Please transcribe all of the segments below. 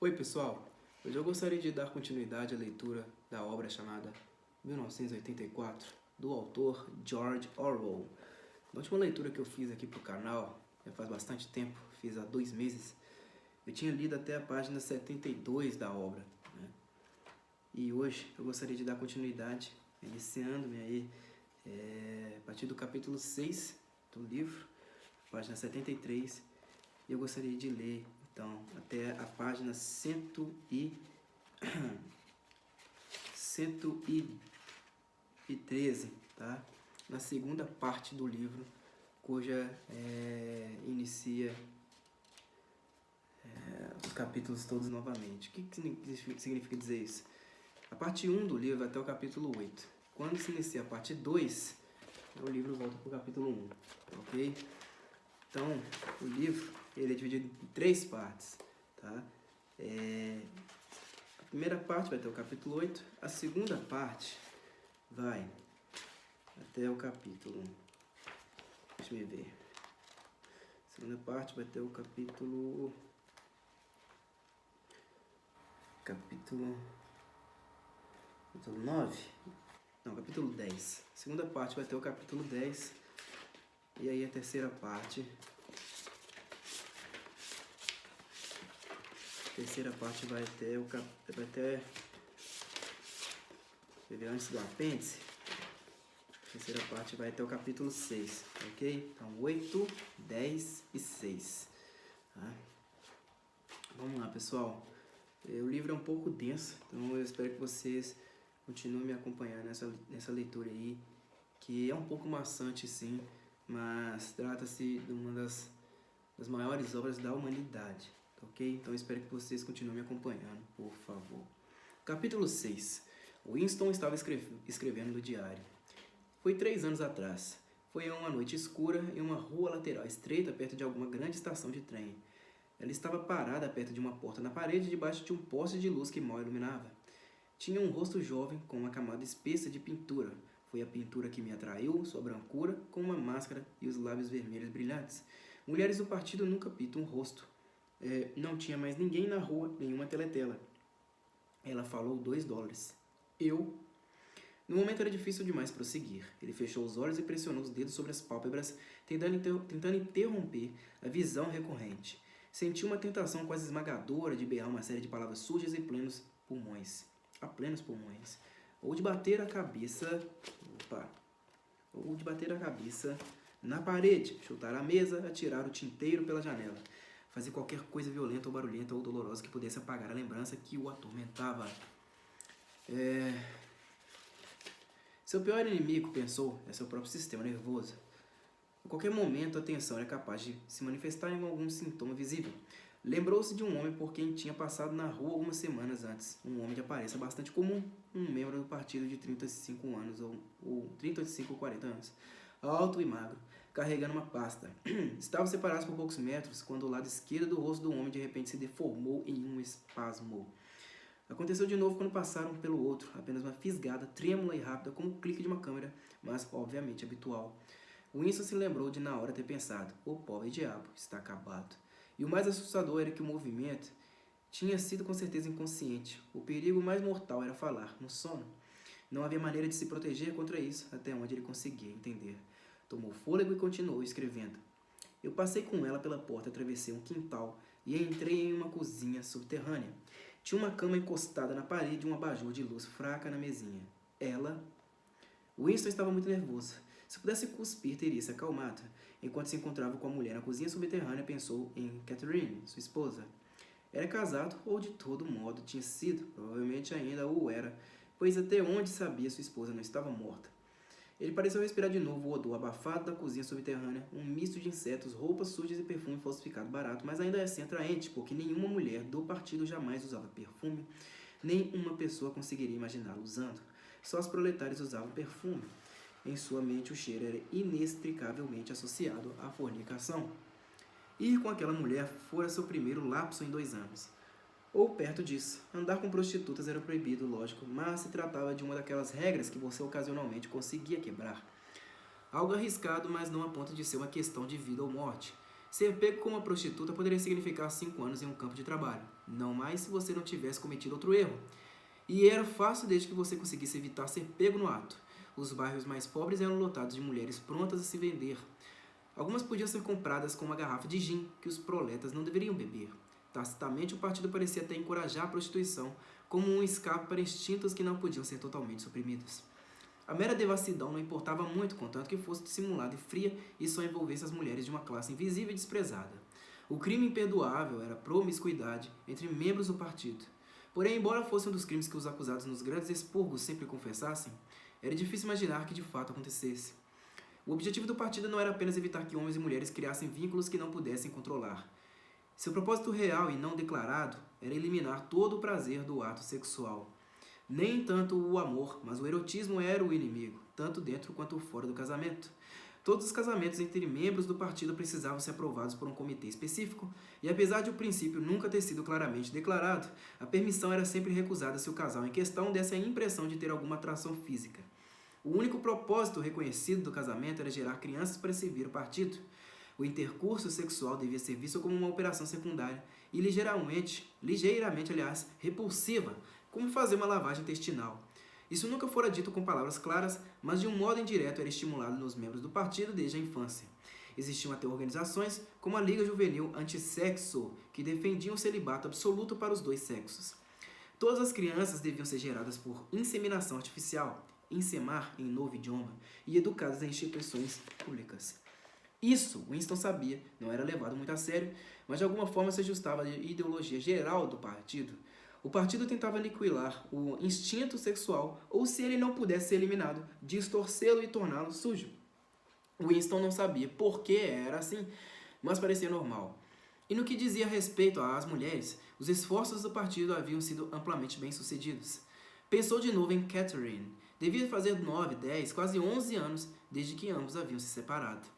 Oi pessoal, hoje eu gostaria de dar continuidade à leitura da obra chamada 1984, do autor George Orwell. Na última leitura que eu fiz aqui para o canal, já faz bastante tempo, fiz há 2 meses, eu tinha lido até a página 72 da obra, né? E hoje eu gostaria de dar continuidade, iniciando-me aí a partir do capítulo 6 do livro, página 73, e eu gostaria de ler então até a página 113, tá? Na segunda parte do livro, cuja inicia os capítulos todos novamente. O que significa dizer isso? A parte 1 do livro até o capítulo 8. Quando se inicia a parte 2, o livro volta para o capítulo 1, ok? Então, o livro ele é dividido em 3 partes, tá? A primeira parte vai até o capítulo 8, a segunda parte vai até o capítulo... Deixa eu ver. A segunda parte vai até o capítulo 9? Não, capítulo 10. A segunda parte vai até o capítulo 10. E aí a terceira parte... vai até o antes do apêndice. A terceira parte vai até o capítulo 6, ok? Então, 8, 10 e 6. Tá? Vamos lá, pessoal. O livro é um pouco denso, então eu espero que vocês continuem me acompanhando nessa leitura aí, que é um pouco maçante, sim, mas trata-se de uma das maiores obras da humanidade, ok? Então eu espero que vocês continuem me acompanhando, por favor. Capítulo 6. Winston estava escrevendo no diário. Foi 3 anos atrás. Foi uma noite escura em uma rua lateral estreita perto de alguma grande estação de trem. Ela estava parada perto de uma porta na parede, debaixo de um poste de luz que mal iluminava. Tinha um rosto jovem com uma camada espessa de pintura. Foi a pintura que me atraiu, sua brancura, com uma máscara e os lábios vermelhos brilhantes. Mulheres do partido nunca pintam um rosto. Não tinha mais ninguém na rua, nenhuma teletela. Ela falou $2. No momento era difícil demais prosseguir. Ele fechou os olhos e pressionou os dedos sobre as pálpebras, tentando interromper a visão recorrente. Sentiu uma tentação quase esmagadora de berrar uma série de palavras sujas a plenos pulmões. Ou de bater a cabeça na parede, chutar a mesa, atirar o tinteiro pela janela. Fazer qualquer coisa violenta ou barulhenta ou dolorosa que pudesse apagar a lembrança que o atormentava. Seu pior inimigo, pensou, é seu próprio sistema nervoso. A qualquer momento, a tensão era capaz de se manifestar em algum sintoma visível. Lembrou-se de um homem por quem tinha passado na rua algumas semanas antes. Um homem de aparência bastante comum, um membro do partido de 35 anos ou 35 ou 40 anos. Alto e magro, carregando uma pasta. Estavam separados por poucos metros quando o lado esquerdo do rosto do homem de repente se deformou em um espasmo. Aconteceu de novo quando passaram pelo outro, apenas uma fisgada, trêmula e rápida como o clique de uma câmera, mas obviamente habitual. Winston se lembrou de na hora ter pensado, o pobre diabo está acabado. E o mais assustador era que o movimento tinha sido com certeza inconsciente. O perigo mais mortal era falar, no sono. Não havia maneira de se proteger contra isso, até onde ele conseguia entender. Tomou fôlego e continuou escrevendo. Eu passei com ela pela porta, atravessei um quintal e entrei em uma cozinha subterrânea. Tinha uma cama encostada na parede e um abajur de luz fraca na mesinha. Winston estava muito nervoso. Se pudesse cuspir, teria se acalmado. Enquanto se encontrava com a mulher na cozinha subterrânea, pensou em Catherine, sua esposa. Era casado, ou de todo modo tinha sido, provavelmente ainda o era, pois até onde sabia sua esposa não estava morta. Ele pareceu respirar de novo o odor abafado da cozinha subterrânea, um misto de insetos, roupas sujas e perfume falsificado barato, mas ainda assim atraente, porque nenhuma mulher do partido jamais usava perfume, nem uma pessoa conseguiria imaginá-lo usando. Só os proletários usavam perfume. Em sua mente, o cheiro era inextricavelmente associado à fornicação. Ir com aquela mulher fora seu primeiro lapso em 2 anos. Ou perto disso. Andar com prostitutas era proibido, lógico, mas se tratava de uma daquelas regras que você ocasionalmente conseguia quebrar. Algo arriscado, mas não a ponto de ser uma questão de vida ou morte. Ser pego como uma prostituta poderia significar 5 anos em um campo de trabalho, não mais se você não tivesse cometido outro erro. E era fácil desde que você conseguisse evitar ser pego no ato. Os bairros mais pobres eram lotados de mulheres prontas a se vender. Algumas podiam ser compradas com uma garrafa de gin que os proletas não deveriam beber. Tacitamente, o partido parecia até encorajar a prostituição como um escape para instintos que não podiam ser totalmente suprimidos. A mera devassidão não importava muito, contanto que fosse dissimulada e fria e só envolvesse as mulheres de uma classe invisível e desprezada. O crime imperdoável era a promiscuidade entre membros do partido. Porém, embora fosse um dos crimes que os acusados nos grandes expurgos sempre confessassem, era difícil imaginar que de fato acontecesse. O objetivo do partido não era apenas evitar que homens e mulheres criassem vínculos que não pudessem controlar. Seu propósito real e não declarado era eliminar todo o prazer do ato sexual. Nem tanto o amor, mas o erotismo era o inimigo, tanto dentro quanto fora do casamento. Todos os casamentos entre membros do partido precisavam ser aprovados por um comitê específico, e apesar de o princípio nunca ter sido claramente declarado, a permissão era sempre recusada se o casal em questão desse a impressão de ter alguma atração física. O único propósito reconhecido do casamento era gerar crianças para servir o partido. O intercurso sexual devia ser visto como uma operação secundária e ligeiramente, repulsiva, como fazer uma lavagem intestinal. Isso nunca fora dito com palavras claras, mas de um modo indireto era estimulado nos membros do partido desde a infância. Existiam até organizações, como a Liga Juvenil Antissexo, que defendiam o celibato absoluto para os dois sexos. Todas as crianças deviam ser geradas por inseminação artificial, insemar em novo idioma, e educadas em instituições públicas. Isso, Winston sabia, não era levado muito a sério, mas de alguma forma se ajustava à ideologia geral do partido. O partido tentava aniquilar o instinto sexual, ou se ele não pudesse ser eliminado, distorcê-lo e torná-lo sujo. Winston não sabia por que era assim, mas parecia normal. E no que dizia respeito às mulheres, os esforços do partido haviam sido amplamente bem-sucedidos. Pensou de novo em Catherine. Devia fazer 9, 10, quase 11 anos desde que ambos haviam se separado.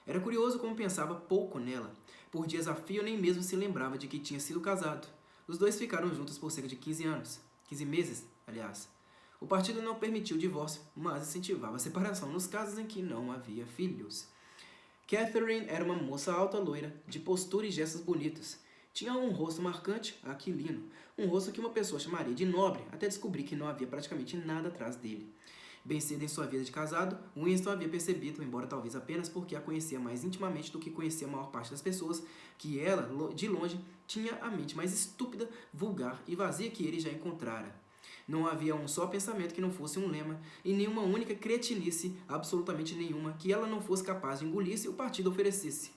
Era curioso como pensava pouco nela. Por dias a fio nem mesmo se lembrava de que tinha sido casado. Os dois ficaram juntos por cerca de 15 anos. 15 meses, aliás. O partido não permitiu o divórcio, mas incentivava a separação nos casos em que não havia filhos. Catherine era uma moça alta loira, de postura e gestos bonitos. Tinha um rosto marcante, aquilino, um rosto que uma pessoa chamaria de nobre, até descobrir que não havia praticamente nada atrás dele. Bem cedo em sua vida de casado, Winston havia percebido, embora talvez apenas porque a conhecia mais intimamente do que conhecia a maior parte das pessoas, que ela, de longe, tinha a mente mais estúpida, vulgar e vazia que ele já encontrara. Não havia um só pensamento que não fosse um lema, e nenhuma única cretinice, absolutamente nenhuma, que ela não fosse capaz de engolir se o partido oferecesse.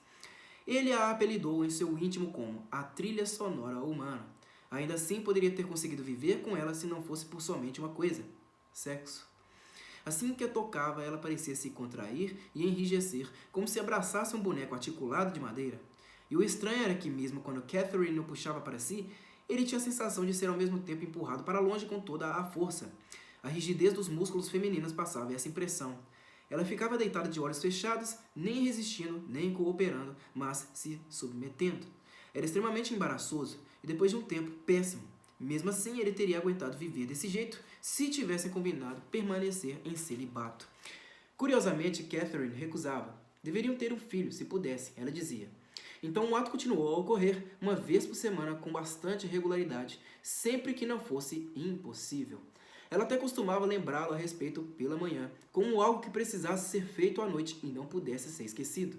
Ele a apelidou em seu íntimo como a trilha sonora humana. Ainda assim, poderia ter conseguido viver com ela se não fosse por somente uma coisa: sexo. Assim que a tocava, ela parecia se contrair e enrijecer, como se abraçasse um boneco articulado de madeira. E o estranho era que, mesmo quando Catherine o puxava para si, ele tinha a sensação de ser ao mesmo tempo empurrado para longe com toda a força. A rigidez dos músculos femininos passava essa impressão. Ela ficava deitada de olhos fechados, nem resistindo, nem cooperando, mas se submetendo. Era extremamente embaraçoso e, depois de um tempo, péssimo. Mesmo assim, ele teria aguentado viver desse jeito se tivessem combinado permanecer em celibato. Curiosamente, Catherine recusava. Deveriam ter um filho, se pudesse, ela dizia. Então o ato continuou a ocorrer uma vez por semana com bastante regularidade, sempre que não fosse impossível. Ela até costumava lembrá-lo a respeito pela manhã, como algo que precisasse ser feito à noite e não pudesse ser esquecido.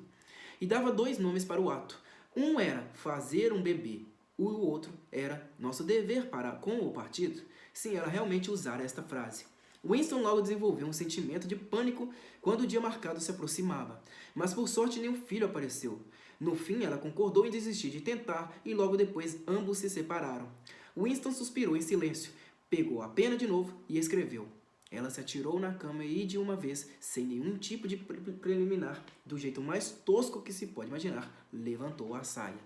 E dava 2 nomes para o ato. Um era fazer um bebê, o outro era nosso dever para com o partido. Sim, ela realmente usara esta frase. Winston logo desenvolveu um sentimento de pânico quando o dia marcado se aproximava, mas por sorte nenhum filho apareceu. No fim, ela concordou em desistir de tentar e logo depois ambos se separaram. Winston suspirou em silêncio, pegou a pena de novo e escreveu. Ela se atirou na cama e, de uma vez, sem nenhum tipo de preliminar, do jeito mais tosco que se pode imaginar, levantou a saia.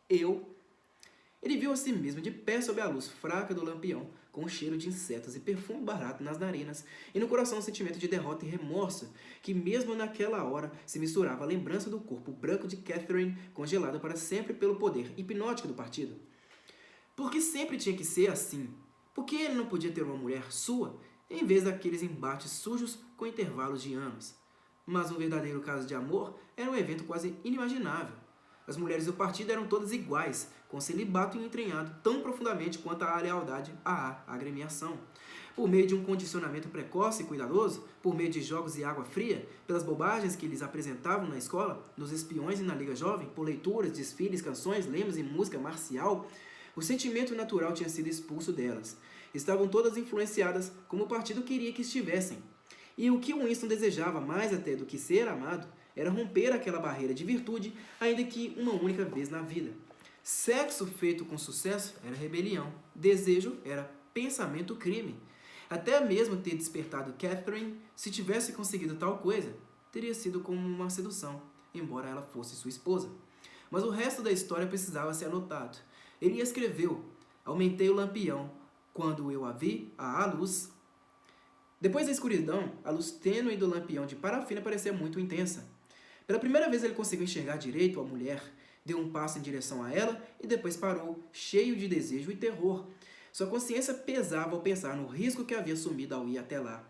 Ele viu a si mesmo de pé sob a luz fraca do lampião, com o cheiro de insetos e perfume barato nas narinas, e no coração um sentimento de derrota e remorso, que mesmo naquela hora se misturava à lembrança do corpo branco de Catherine, congelado para sempre pelo poder hipnótico do partido. Por que sempre tinha que ser assim? Por que ele não podia ter uma mulher sua, em vez daqueles embates sujos com intervalos de anos? Mas um verdadeiro caso de amor era um evento quase inimaginável. As mulheres do partido eram todas iguais, com celibato entranhado tão profundamente quanto a lealdade à agremiação. Por meio de um condicionamento precoce e cuidadoso, por meio de jogos e água fria, pelas bobagens que lhes apresentavam na escola, nos espiões e na Liga Jovem, por leituras, desfiles, canções, lemas e música marcial, o sentimento natural tinha sido expulso delas. Estavam todas influenciadas como o partido queria que estivessem. E o que Winston desejava mais até do que ser amado era romper aquela barreira de virtude, ainda que uma única vez na vida. Sexo feito com sucesso era rebelião. Desejo era pensamento-crime. Até mesmo ter despertado Catherine, se tivesse conseguido tal coisa, teria sido como uma sedução, embora ela fosse sua esposa. Mas o resto da história precisava ser anotado. Ele escreveu: aumentei o lampião quando eu a vi à luz. Depois da escuridão, a luz tênue do lampião de parafina parecia muito intensa. Pela primeira vez ele conseguiu enxergar direito a mulher, deu um passo em direção a ela e depois parou, cheio de desejo e terror. Sua consciência pesava ao pensar no risco que havia assumido ao ir até lá.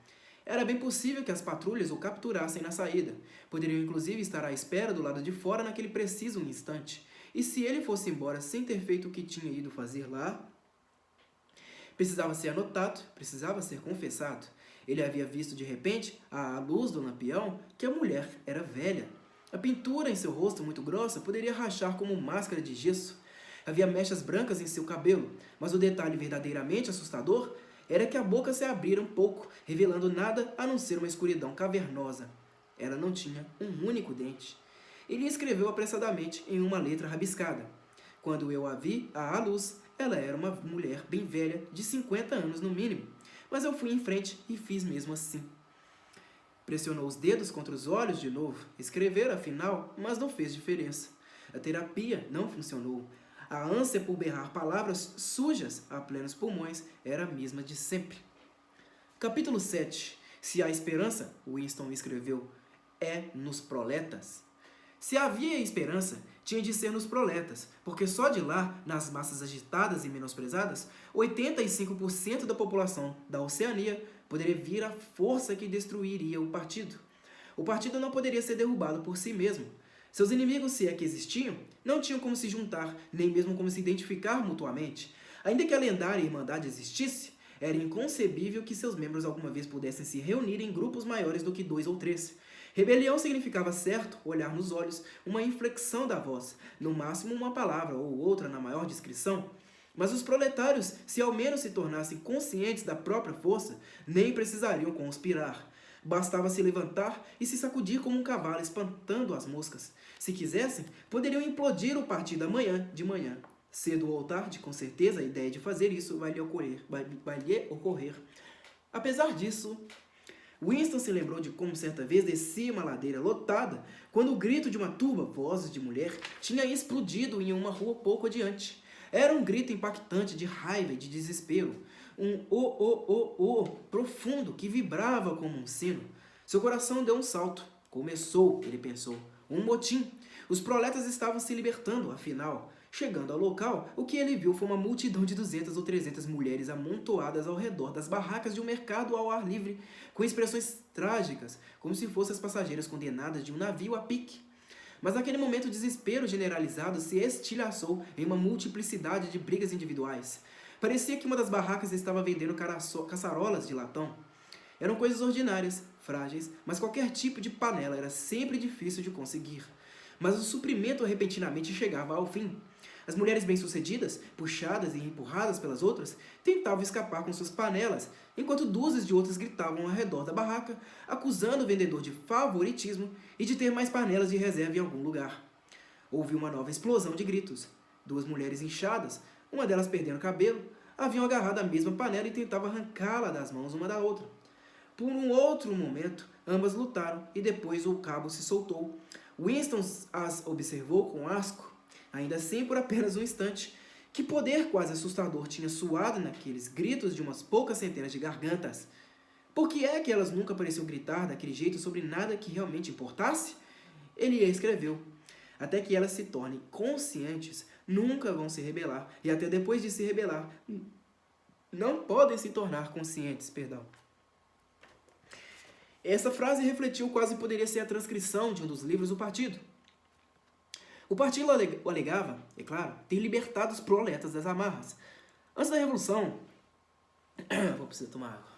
Era bem possível que as patrulhas o capturassem na saída. Poderiam inclusive estar à espera do lado de fora naquele preciso instante. E se ele fosse embora sem ter feito o que tinha ido fazer lá? Precisava ser anotado, precisava ser confessado. Ele havia visto de repente, à luz do lampião, que a mulher era velha. A pintura em seu rosto muito grossa poderia rachar como máscara de gesso. Havia mechas brancas em seu cabelo, mas o detalhe verdadeiramente assustador era que a boca se abria um pouco, revelando nada a não ser uma escuridão cavernosa. Ela não tinha um único dente. Ele escreveu apressadamente em uma letra rabiscada. Quando eu a vi à luz, ela era uma mulher bem velha, de 50 anos no mínimo. Mas eu fui em frente e fiz mesmo assim. Pressionou os dedos contra os olhos de novo. Escrever, afinal, mas não fez diferença. A terapia não funcionou. A ânsia por berrar palavras sujas a plenos pulmões era a mesma de sempre. Capítulo 7. Se há esperança, Winston escreveu, é nos proletas. Se havia esperança, tinha de ser nos proletas, porque só de lá, nas massas agitadas e menosprezadas, 85% da população da Oceania poderia vir a força que destruiria o partido. O partido não poderia ser derrubado por si mesmo. Seus inimigos, se é que existiam, não tinham como se juntar, nem mesmo como se identificar mutuamente. Ainda que a lendária Irmandade existisse, era inconcebível que seus membros alguma vez pudessem se reunir em grupos maiores do que 2 ou 3. Rebelião significava certo, olhar nos olhos, uma inflexão da voz, no máximo uma palavra ou outra na maior discrição. Mas os proletários, se ao menos se tornassem conscientes da própria força, nem precisariam conspirar. Bastava se levantar e se sacudir como um cavalo espantando as moscas. Se quisessem, poderiam implodir o partido amanhã de manhã. Cedo ou tarde, com certeza, a ideia de fazer isso vai lhe ocorrer. Apesar disso, Winston se lembrou de como certa vez descia uma ladeira lotada, quando o grito de uma turba, vozes de mulher, tinha explodido em uma rua pouco adiante. Era um grito impactante de raiva e de desespero. Um profundo que vibrava como um sino. Seu coração deu um salto. Começou, ele pensou, um motim. Os proletas estavam se libertando, afinal. Chegando ao local, o que ele viu foi uma multidão de 200 ou 300 mulheres amontoadas ao redor das barracas de um mercado ao ar livre, com expressões trágicas, como se fossem as passageiras condenadas de um navio a pique. Mas naquele momento o desespero generalizado se estilhaçou em uma multiplicidade de brigas individuais. Parecia que uma das barracas estava vendendo caçarolas de latão. Eram coisas ordinárias, frágeis, mas qualquer tipo de panela era sempre difícil de conseguir. Mas o suprimento repentinamente chegava ao fim. As mulheres bem-sucedidas, puxadas e empurradas pelas outras, tentavam escapar com suas panelas, enquanto dúzias de outras gritavam ao redor da barraca, acusando o vendedor de favoritismo e de ter mais panelas de reserva em algum lugar. Houve uma nova explosão de gritos. 2 mulheres inchadas, uma delas perdendo cabelo, haviam agarrado a mesma panela e tentavam arrancá-la das mãos uma da outra. Por um outro momento, ambas lutaram e depois o cabo se soltou. Winston as observou com asco, ainda assim por apenas um instante. Que poder quase assustador tinha suado naqueles gritos de umas poucas centenas de gargantas. Por que é que elas nunca pareciam gritar daquele jeito sobre nada que realmente importasse? Ele escreveu. Até que elas se tornem conscientes, nunca vão se rebelar. E até depois de se rebelar, não podem se tornar conscientes, Essa frase refletiu quase poderia ser a transcrição de um dos livros do partido. O partido alegava, é claro, ter libertado os proletas das amarras. Antes da Revolução... Vou precisar tomar água.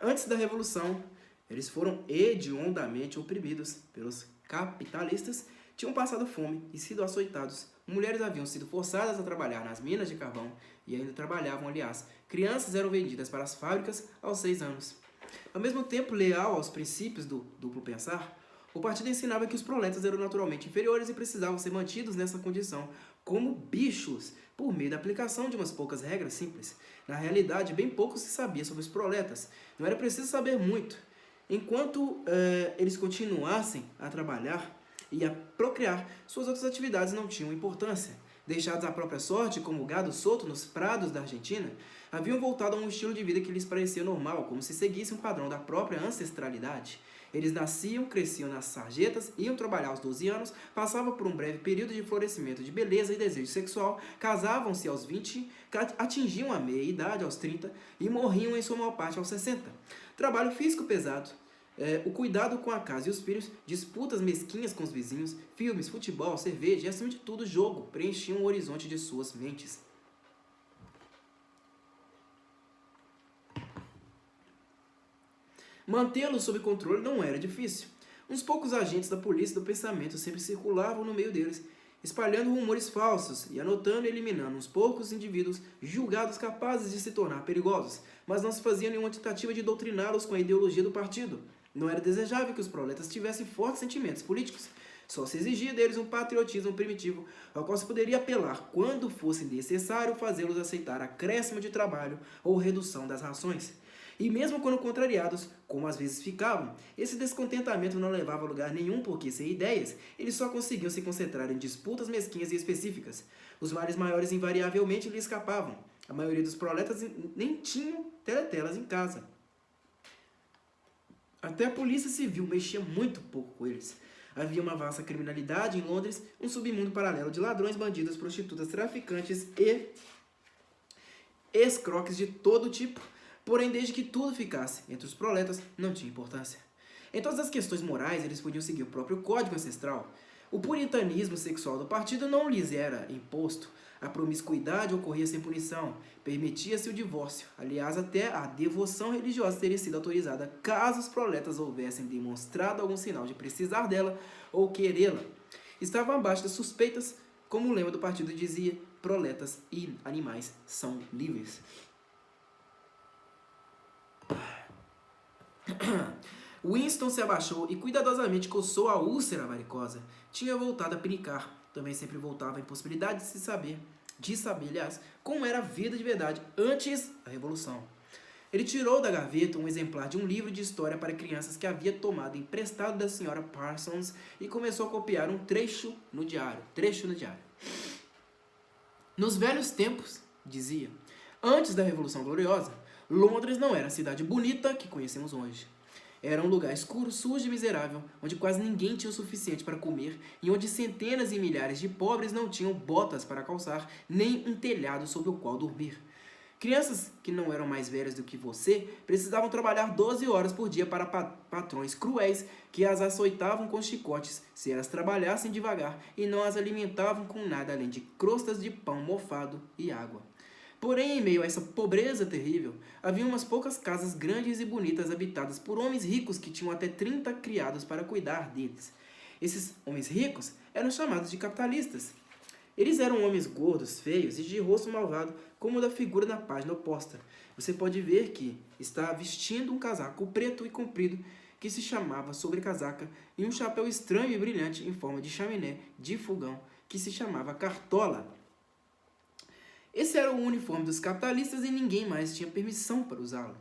Antes da Revolução, eles foram hediondamente oprimidos pelos capitalistas, tinham passado fome e sido açoitados. Mulheres haviam sido forçadas a trabalhar nas minas de carvão e ainda trabalhavam, aliás. Crianças eram vendidas para as fábricas aos 6 anos. Ao mesmo tempo, leal aos princípios do duplo pensar, o partido ensinava que os proletas eram naturalmente inferiores e precisavam ser mantidos nessa condição, como bichos, por meio da aplicação de umas poucas regras simples. Na realidade, bem pouco se sabia sobre os proletas. Não era preciso saber muito. Enquanto eles continuassem a trabalhar e a procriar, suas outras atividades não tinham importância. Deixados à própria sorte, como o gado solto nos prados da Argentina, haviam voltado a um estilo de vida que lhes parecia normal, como se seguissem um padrão da própria ancestralidade. Eles nasciam, cresciam nas sarjetas, iam trabalhar aos 12 anos, passavam por um breve período de florescimento de beleza e desejo sexual, casavam-se aos 20, atingiam a meia-idade aos 30 e morriam em sua maior parte aos 60. Trabalho físico pesado, o cuidado com a casa e os filhos, disputas mesquinhas com os vizinhos, filmes, futebol, cerveja e, acima de tudo, jogo, preenchiam o horizonte de suas mentes. Mantê-los sob controle não era difícil. Uns poucos agentes da polícia do pensamento sempre circulavam no meio deles, espalhando rumores falsos e anotando e eliminando uns poucos indivíduos julgados capazes de se tornar perigosos, mas não se fazia nenhuma tentativa de doutriná-los com a ideologia do partido. Não era desejável que os proletas tivessem fortes sentimentos políticos. Só se exigia deles um patriotismo primitivo, ao qual se poderia apelar quando fosse necessário fazê-los aceitar acréscimo de trabalho ou redução das rações. E mesmo quando contrariados, como às vezes ficavam, esse descontentamento não levava a lugar nenhum porque, sem ideias, eles só conseguiam se concentrar em disputas mesquinhas e específicas. Os males maiores invariavelmente lhe escapavam. A maioria dos proletas nem tinham teletelas em casa. Até a polícia civil mexia muito pouco com eles. Havia uma vasta criminalidade em Londres, um submundo paralelo de ladrões, bandidos, prostitutas, traficantes e escroques de todo tipo. Porém, desde que tudo ficasse entre os proletas, não tinha importância. Em todas as questões morais, eles podiam seguir o próprio código ancestral. O puritanismo sexual do partido não lhes era imposto. A promiscuidade ocorria sem punição. Permitia-se o divórcio. Aliás, até a devoção religiosa teria sido autorizada caso os proletas houvessem demonstrado algum sinal de precisar dela ou querê-la. Estavam abaixo das suspeitas, como o lema do partido dizia: proletas e animais são livres. Winston se abaixou e cuidadosamente coçou a úlcera varicosa. Tinha voltado a pinicar. Também sempre voltava a impossibilidade de saber, aliás, como era a vida de verdade antes da Revolução. Ele tirou da gaveta um exemplar de um livro de história para crianças que havia tomado emprestado da senhora Parsons e começou a copiar um trecho no diário. Nos velhos tempos, dizia, antes da Revolução Gloriosa, Londres não era a cidade bonita que conhecemos hoje. Era um lugar escuro, sujo e miserável, onde quase ninguém tinha o suficiente para comer e onde centenas e milhares de pobres não tinham botas para calçar, nem um telhado sobre o qual dormir. Crianças que não eram mais velhas do que você precisavam trabalhar 12 horas por dia para patrões cruéis que as açoitavam com chicotes se elas trabalhassem devagar e não as alimentavam com nada além de crostas de pão mofado e água. Porém, em meio a essa pobreza terrível, havia umas poucas casas grandes e bonitas habitadas por homens ricos que tinham até 30 criados para cuidar deles. Esses homens ricos eram chamados de capitalistas. Eles eram homens gordos, feios e de rosto malvado, como o da figura na página oposta. Você pode ver que está vestindo um casaco preto e comprido que se chamava sobrecasaca e um chapéu estranho e brilhante em forma de chaminé de fogão que se chamava cartola. Esse era o uniforme dos capitalistas e ninguém mais tinha permissão para usá-lo.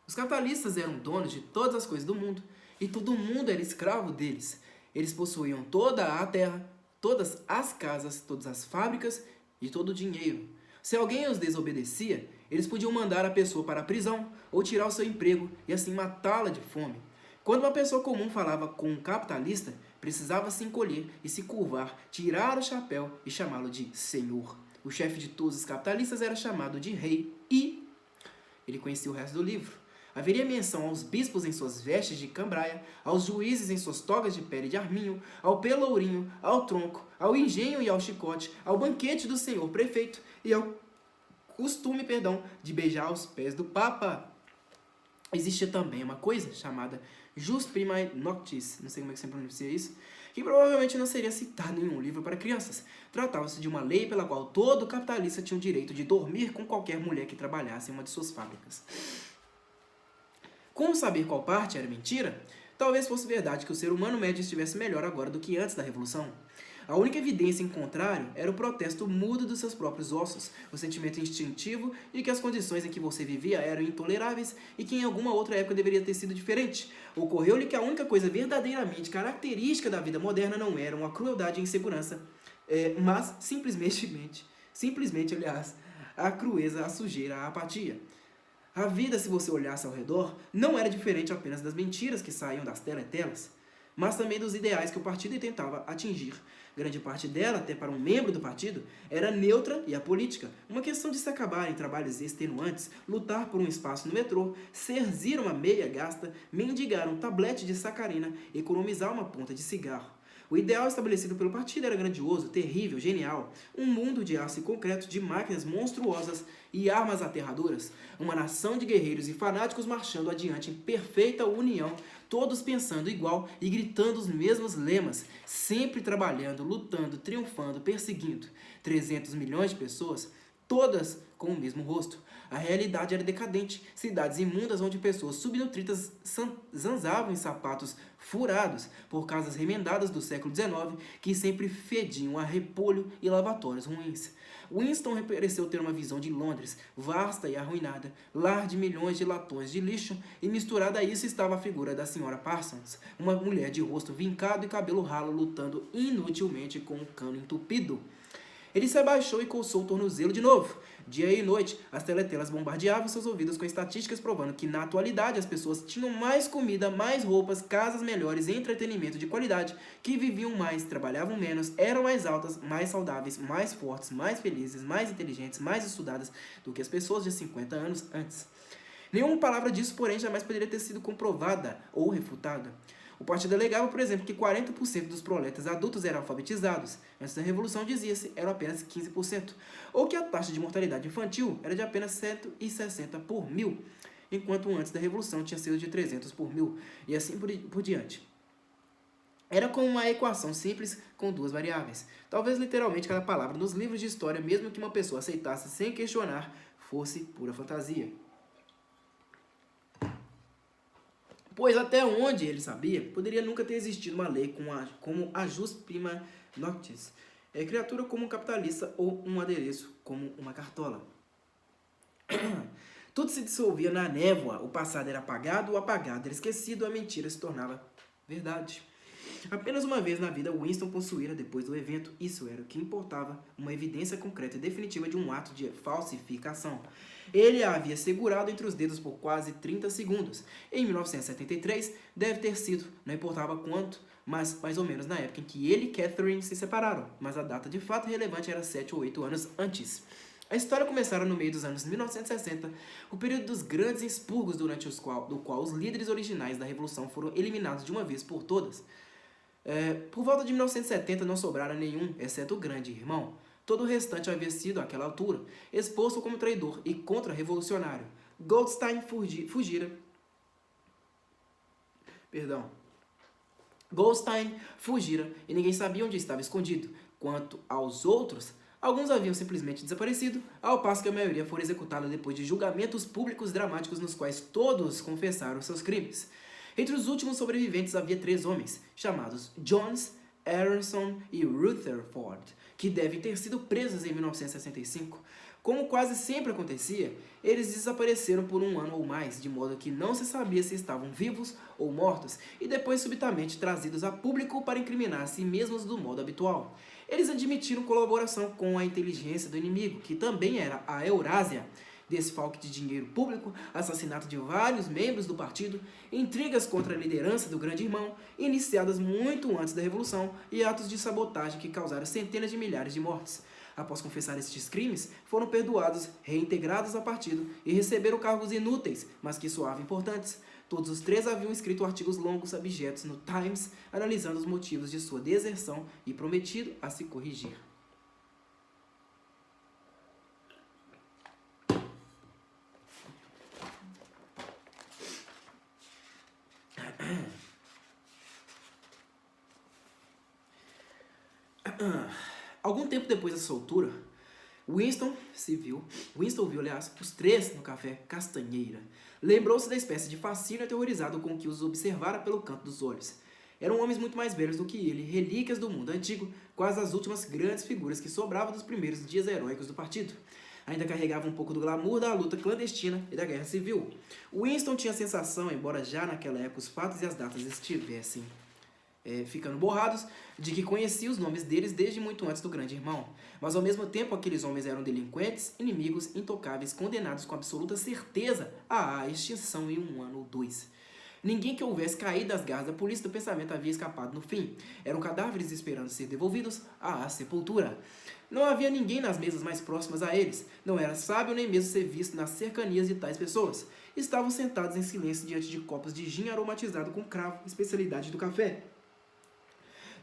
Os capitalistas eram donos de todas as coisas do mundo e todo mundo era escravo deles. Eles possuíam toda a terra, todas as casas, todas as fábricas e todo o dinheiro. Se alguém os desobedecia, eles podiam mandar a pessoa para a prisão ou tirar o seu emprego e assim matá-la de fome. Quando uma pessoa comum falava com um capitalista, precisava se encolher e se curvar, tirar o chapéu e chamá-lo de senhor. O chefe de todos os capitalistas era chamado de rei e ele conhecia o resto do livro. Haveria menção aos bispos em suas vestes de cambraia, aos juízes em suas togas de pele de arminho, ao pelourinho, ao tronco, ao engenho e ao chicote, ao banquete do senhor prefeito e ao costume, de beijar os pés do papa. Existia também uma coisa chamada Jus Primae Noctis, não sei como é que se pronuncia isso, que provavelmente não seria citado em um livro para crianças. Tratava-se de uma lei pela qual todo capitalista tinha o direito de dormir com qualquer mulher que trabalhasse em uma de suas fábricas. Como saber qual parte era mentira? Talvez fosse verdade que o ser humano médio estivesse melhor agora do que antes da Revolução. A única evidência em contrário era o protesto mudo dos seus próprios ossos, o sentimento instintivo de que as condições em que você vivia eram intoleráveis e que em alguma outra época deveria ter sido diferente. Ocorreu-lhe que a única coisa verdadeiramente característica da vida moderna não era uma crueldade e insegurança, mas simplesmente, aliás, a crueza, a sujeira, a apatia. A vida, se você olhasse ao redor, não era diferente apenas das mentiras que saíam das teletelas, mas também dos ideais que o partido tentava atingir. Grande parte dela, até para um membro do partido, era neutra e apolítica. Uma questão de se acabar em trabalhos extenuantes, lutar por um espaço no metrô, serzir uma meia gasta, mendigar um tablete de sacarina, economizar uma ponta de cigarro. O ideal estabelecido pelo partido era grandioso, terrível, genial. Um mundo de aço e concreto, de máquinas monstruosas e armas aterradoras. Uma nação de guerreiros e fanáticos marchando adiante em perfeita união, todos pensando igual e gritando os mesmos lemas, sempre trabalhando, lutando, triunfando, perseguindo. 300 milhões de pessoas, todas com o mesmo rosto. A realidade era decadente, cidades imundas onde pessoas subnutridas zanzavam em sapatos furados por casas remendadas do século XIX que sempre fediam a repolho e lavatórios ruins. Winston pareceu ter uma visão de Londres, vasta e arruinada, lar de milhões de latões de lixo, e misturada a isso estava a figura da senhora Parsons, uma mulher de rosto vincado e cabelo ralo lutando inutilmente com um cano entupido. Ele se abaixou e coçou o tornozelo de novo. Dia e noite, as teletelas bombardeavam seus ouvidos com estatísticas provando que, na atualidade, as pessoas tinham mais comida, mais roupas, casas melhores e entretenimento de qualidade, que viviam mais, trabalhavam menos, eram mais altas, mais saudáveis, mais fortes, mais felizes, mais inteligentes, mais estudadas do que as pessoas de 50 anos antes. Nenhuma palavra disso, porém, jamais poderia ter sido comprovada ou refutada. O partido alegava, por exemplo, que 40% dos proletas adultos eram alfabetizados. Antes da Revolução, dizia-se, eram apenas 15%. Ou que a taxa de mortalidade infantil era de apenas 160 por mil, enquanto antes da Revolução tinha sido de 300 por mil, e assim por diante. Era como uma equação simples com duas variáveis. Talvez literalmente cada palavra nos livros de história, mesmo que uma pessoa aceitasse sem questionar, fosse pura fantasia. Pois até onde ele sabia, poderia nunca ter existido uma lei como a Jus Primae Noctis, criatura como um capitalista ou um adereço como uma cartola. Tudo se dissolvia na névoa, o passado era apagado, o apagado era esquecido, a mentira se tornava verdade. Apenas uma vez na vida, Winston possuíra, depois do evento, isso era o que importava, uma evidência concreta e definitiva de um ato de falsificação. Ele a havia segurado entre os dedos por quase 30 segundos. Em 1973, deve ter sido, não importava quanto, mas mais ou menos na época em que ele e Catherine se separaram, mas a data de fato relevante era 7 ou 8 anos antes. A história começara no meio dos anos 1960, o período dos grandes expurgos do qual os líderes originais da Revolução foram eliminados de uma vez por todas. Por volta de 1970 não sobrara nenhum, exceto o grande irmão. Todo o restante havia sido, àquela altura, exposto como traidor e contra-revolucionário. Goldstein fugira e ninguém sabia onde estava escondido. Quanto aos outros, alguns haviam simplesmente desaparecido, ao passo que a maioria foram executados depois de julgamentos públicos dramáticos nos quais todos confessaram seus crimes. Entre os últimos sobreviventes havia 3 homens, chamados Jones, Aronson e Rutherford, que devem ter sido presos em 1965. Como quase sempre acontecia, eles desapareceram por 1 ano ou mais, de modo que não se sabia se estavam vivos ou mortos, e depois subitamente trazidos a público para incriminar a si mesmos do modo habitual. Eles admitiram colaboração com a inteligência do inimigo, que também era a Eurásia, desfalque de dinheiro público, assassinato de vários membros do partido, intrigas contra a liderança do grande irmão, iniciadas muito antes da Revolução, e atos de sabotagem que causaram centenas de milhares de mortes. Após confessar estes crimes, foram perdoados, reintegrados ao partido e receberam cargos inúteis, mas que soavam importantes. Todos os 3 haviam escrito artigos longos abjetos no Times, analisando os motivos de sua deserção e prometido a se corrigir. Algum tempo depois da soltura, Winston viu os 3 no café Castanheira. Lembrou-se da espécie de fascínio aterrorizado com que os observara pelo canto dos olhos. Eram homens muito mais velhos do que ele, relíquias do mundo antigo, quase as últimas grandes figuras que sobravam dos primeiros dias heróicos do partido. Ainda carregava um pouco do glamour da luta clandestina e da guerra civil. Winston tinha a sensação, embora já naquela época os fatos e as datas estivessem ficando borrados, de que conhecia os nomes deles desde muito antes do grande irmão. Mas ao mesmo tempo aqueles homens eram delinquentes, inimigos, intocáveis, condenados com absoluta certeza à extinção em 1 ano ou 2. Ninguém que houvesse caído das garras da polícia do pensamento havia escapado no fim. Eram cadáveres esperando ser devolvidos à sepultura. Não havia ninguém nas mesas mais próximas a eles. Não era sábio nem mesmo ser visto nas cercanias de tais pessoas. Estavam sentados em silêncio diante de copos de gin aromatizado com cravo, especialidade do café.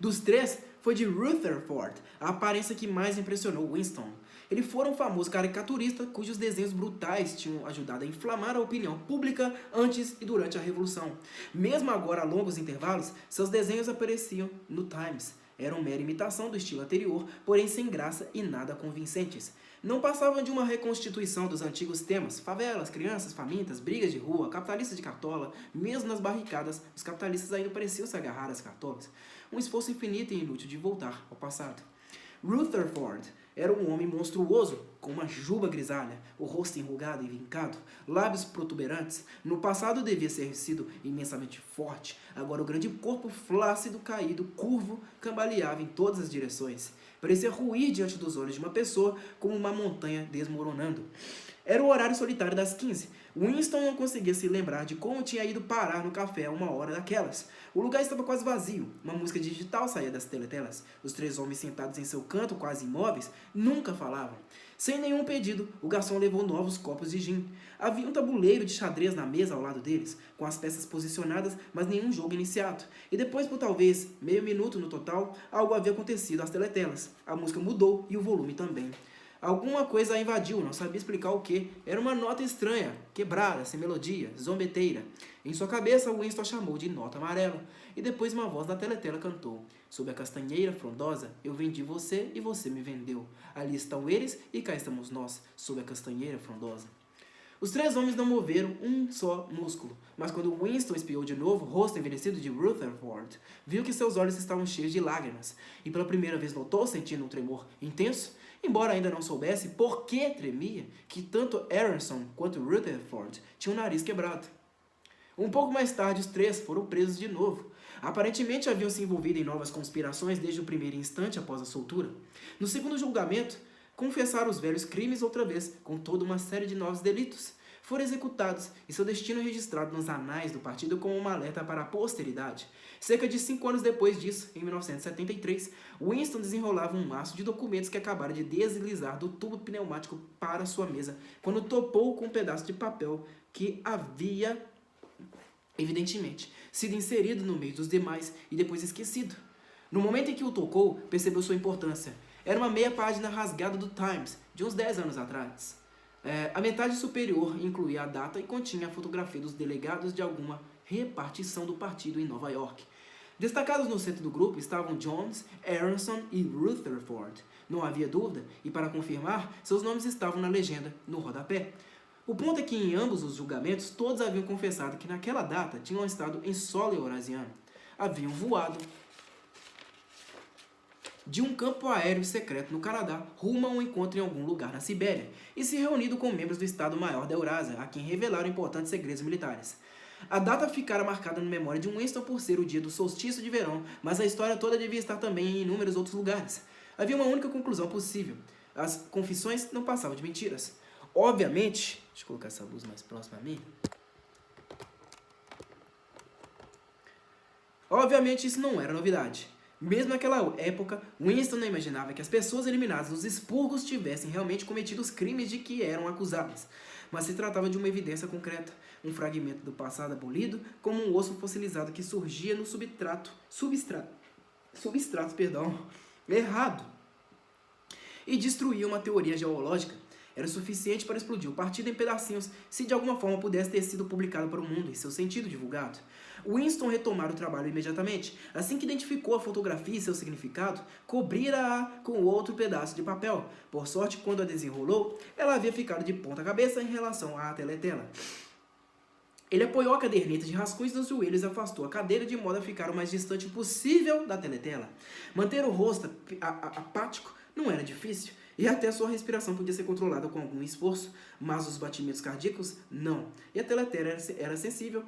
Dos 3, foi de Rutherford a aparência que mais impressionou Winston. Ele fora um famoso caricaturista cujos desenhos brutais tinham ajudado a inflamar a opinião pública antes e durante a Revolução. Mesmo agora, a longos intervalos, seus desenhos apareciam no Times. Eram mera imitação do estilo anterior, porém sem graça e nada convincentes. Não passavam de uma reconstituição dos antigos temas: favelas, crianças, famintas, brigas de rua, capitalistas de cartola. Mesmo nas barricadas, os capitalistas ainda pareciam se agarrar às cartolas. Um esforço infinito e inútil de voltar ao passado. Rutherford era um homem monstruoso, com uma juba grisalha, o rosto enrugado e vincado, lábios protuberantes. No passado devia ter sido imensamente forte, agora o grande corpo flácido, caído, curvo, cambaleava em todas as direções. Parecia ruir diante dos olhos de uma pessoa, como uma montanha desmoronando. Era o horário solitário das 15. Winston não conseguia se lembrar de como tinha ido parar no café a 1 hora daquelas. O lugar estava quase vazio. Uma música digital saía das teletelas. Os 3 homens sentados em seu canto, quase imóveis, nunca falavam. Sem nenhum pedido, o garçom levou novos copos de gin. Havia um tabuleiro de xadrez na mesa ao lado deles, com as peças posicionadas, mas nenhum jogo iniciado. E depois, por talvez meio minuto no total, algo havia acontecido às teletelas. A música mudou e o volume também. Alguma coisa a invadiu, não sabia explicar o que. Era uma nota estranha, quebrada, sem melodia, zombeteira. Em sua cabeça, Winston chamou de nota amarela. E depois uma voz da teletela cantou: sob a castanheira frondosa, eu vendi você e você me vendeu. Ali estão eles e cá estamos nós, sob a castanheira frondosa. Os 3 homens não moveram um só músculo, mas quando Winston espiou de novo o rosto envelhecido de Rutherford, viu que seus olhos estavam cheios de lágrimas, e pela primeira vez notou, sentindo um tremor intenso, embora ainda não soubesse por que tremia, que tanto Aronson quanto Rutherford tinham o nariz quebrado. Um pouco mais tarde, os 3 foram presos de novo. Aparentemente haviam se envolvido em novas conspirações desde o primeiro instante após a soltura. No segundo julgamento, confessaram os velhos crimes outra vez, com toda uma série de novos delitos. foram executados e seu destino registrado nos anais do partido como uma alerta para a posteridade. Cerca de 5 anos depois disso, em 1973, Winston desenrolava um maço de documentos que acabara de deslizar do tubo pneumático para sua mesa, quando topou com um pedaço de papel que havia, evidentemente, sido inserido no meio dos demais e depois esquecido. No momento em que o tocou, percebeu sua importância. Era uma meia página rasgada do Times, de uns 10 anos atrás. A metade superior incluía a data e continha a fotografia dos delegados de alguma repartição do partido em Nova York. Destacados no centro do grupo estavam Jones, Aronson e Rutherford. Não havia dúvida, e para confirmar, seus nomes estavam na legenda, no rodapé. O ponto é que em ambos os julgamentos, todos haviam confessado que naquela data tinham estado em solo eurasiano. Haviam voado de um campo aéreo secreto no Canadá rumo a um encontro em algum lugar na Sibéria e se reunido com membros do Estado-Maior da Eurásia, a quem revelaram importantes segredos militares. A data ficara marcada na memória de Winston por ser o dia do solstício de verão, mas a história toda devia estar também em inúmeros outros lugares. Havia uma única conclusão possível. As confissões não passavam de mentiras. Obviamente, deixa eu colocar essa luz mais próxima a mim. Obviamente isso não era novidade. Mesmo naquela época, Winston não imaginava que as pessoas eliminadas nos expurgos tivessem realmente cometido os crimes de que eram acusadas. Mas se tratava de uma evidência concreta, um fragmento do passado abolido, como um osso fossilizado que surgia no substrato errado e destruía uma teoria geológica. Era suficiente para explodir o partido em pedacinhos se de alguma forma pudesse ter sido publicado para o mundo e seu sentido divulgado. Winston retomara o trabalho imediatamente. Assim que identificou a fotografia e seu significado, cobrira-a com outro pedaço de papel. Por sorte, quando a desenrolou, ela havia ficado de ponta cabeça em relação à teletela. Ele apoiou a caderneta de rascunhos nos joelhos e afastou a cadeira de modo a ficar o mais distante possível da teletela. Manter o rosto apático não era difícil, e até sua respiração podia ser controlada com algum esforço, mas os batimentos cardíacos não, e a teletela era sensível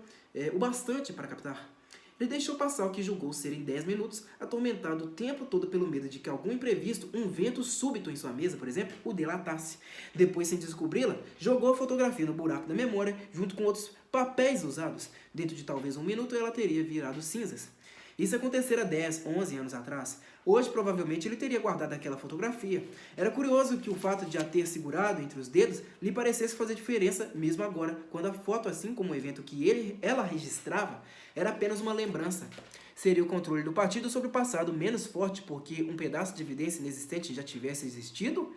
o bastante para captar. Ele deixou passar o que julgou ser em 10 minutos, atormentado o tempo todo pelo medo de que algum imprevisto, um vento súbito em sua mesa, por exemplo, o delatasse. Depois, sem descobri-la, jogou a fotografia no buraco da memória, junto com outros papéis usados. Dentro de talvez 1 minuto, ela teria virado cinzas. Isso acontecera 10, 11 anos atrás. Hoje, provavelmente, ele teria guardado aquela fotografia. Era curioso que o fato de a ter segurado entre os dedos lhe parecesse fazer diferença, mesmo agora, quando a foto, assim como o evento que ela registrava, era apenas uma lembrança. Seria o controle do partido sobre o passado menos forte porque um pedaço de evidência inexistente já tivesse existido?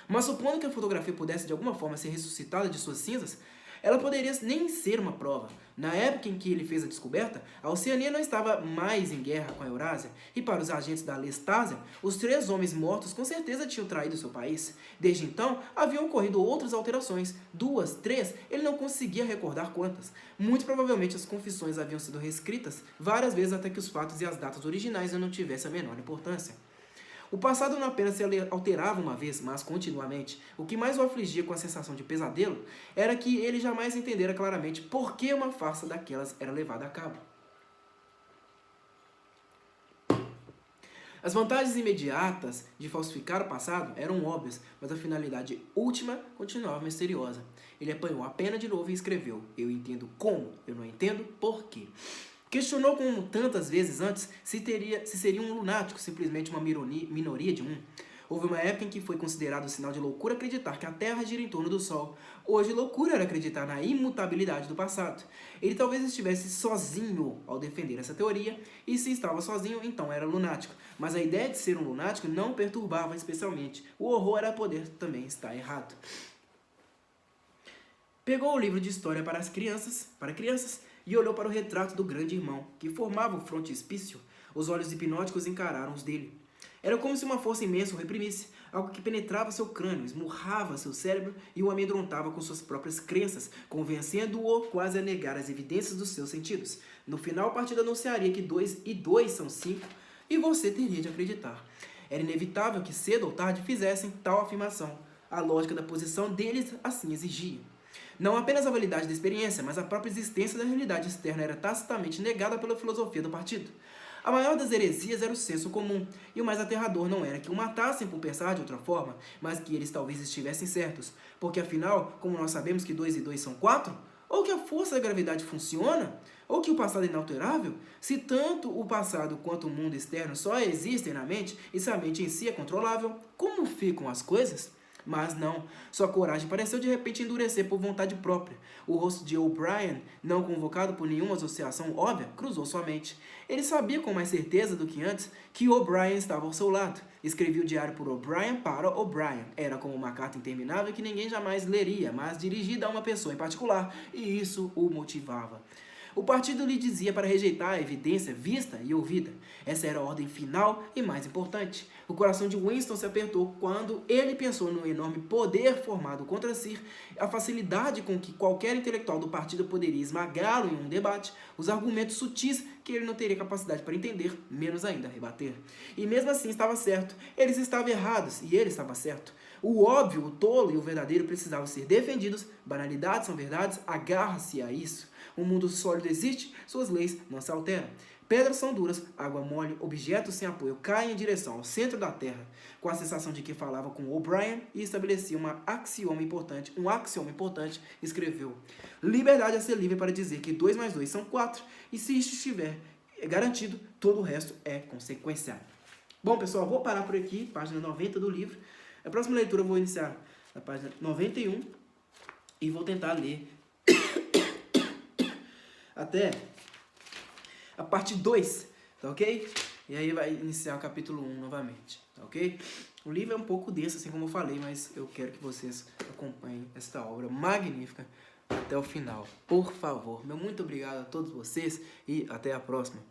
Mas supondo que a fotografia pudesse de alguma forma ser ressuscitada de suas cinzas, ela poderia nem ser uma prova. Na época em que ele fez a descoberta, a Oceania não estava mais em guerra com a Eurásia, e para os agentes da Lestásia, os 3 homens mortos com certeza tinham traído seu país. Desde então, haviam ocorrido outras alterações, 2, 3, ele não conseguia recordar quantas. Muito provavelmente as confissões haviam sido reescritas várias vezes até que os fatos e as datas originais não tivessem a menor importância. O passado não apenas se alterava uma vez, mas continuamente. O que mais o afligia com a sensação de pesadelo era que ele jamais entendera claramente por que uma farsa daquelas era levada a cabo. As vantagens imediatas de falsificar o passado eram óbvias, mas a finalidade última continuava misteriosa. Ele apanhou a pena de novo e escreveu: "Eu entendo como, eu não entendo por quê." Questionou como tantas vezes antes se seria um lunático, simplesmente uma minoria de um. Houve uma época em que foi considerado sinal de loucura acreditar que a Terra gira em torno do Sol. Hoje, loucura era acreditar na imutabilidade do passado. Ele talvez estivesse sozinho ao defender essa teoria, e se estava sozinho, então era lunático. Mas a ideia de ser um lunático não o perturbava especialmente. O horror era poder também estar errado. Pegou o livro de história para crianças, e olhou para o retrato do grande irmão, que formava o frontispício. Os olhos hipnóticos encararam os dele. Era como se uma força imensa o reprimisse, algo que penetrava seu crânio, esmurrava seu cérebro e o amedrontava com suas próprias crenças, convencendo-o quase a negar as evidências dos seus sentidos. No final, o partido anunciaria que 2 e 2 são 5, e você teria de acreditar. Era inevitável que cedo ou tarde fizessem tal afirmação. A lógica da posição deles assim exigia. Não apenas a validade da experiência, mas a própria existência da realidade externa era tacitamente negada pela filosofia do partido. A maior das heresias era o senso comum, e o mais aterrador não era que o matassem por pensar de outra forma, mas que eles talvez estivessem certos, porque afinal, como nós sabemos que 2 e 2 são 4, ou que a força da gravidade funciona, ou que o passado é inalterável, se tanto o passado quanto o mundo externo só existem na mente e se a mente em si é controlável, como ficam as coisas? Mas não, sua coragem pareceu de repente endurecer por vontade própria. O rosto de O'Brien, não convocado por nenhuma associação óbvia, cruzou sua mente. Ele sabia com mais certeza do que antes que O'Brien estava ao seu lado. Escrevia o diário por O'Brien para O'Brien. Era como uma carta interminável que ninguém jamais leria, mas dirigida a uma pessoa em particular, e isso o motivava. O partido lhe dizia para rejeitar a evidência vista e ouvida. Essa era a ordem final e mais importante. O coração de Winston se apertou quando ele pensou no enorme poder formado contra si, a facilidade com que qualquer intelectual do partido poderia esmagá-lo em um debate, os argumentos sutis que ele não teria capacidade para entender, menos ainda rebater. E mesmo assim estava certo. Eles estavam errados e ele estava certo. O óbvio, o tolo e o verdadeiro precisavam ser defendidos. Banalidades são verdades, agarra-se a isso. O mundo sólido existe, suas leis não se alteram. Pedras são duras, água mole, objetos sem apoio caem em direção ao centro da Terra, com a sensação de que falava com O'Brien e estabelecia um axioma importante, escreveu: liberdade é ser livre para dizer que 2 mais 2 são 4, e se isto estiver garantido, todo o resto é consequência. Bom, pessoal, vou parar por aqui, página 90 do livro. A próxima leitura eu vou iniciar na página 91 e vou tentar ler até a parte 2, tá ok? E aí vai iniciar o capítulo 1 novamente, tá ok? O livro é um pouco denso, assim como eu falei, mas eu quero que vocês acompanhem esta obra magnífica até o final. Por favor, meu muito obrigado a todos vocês e até a próxima.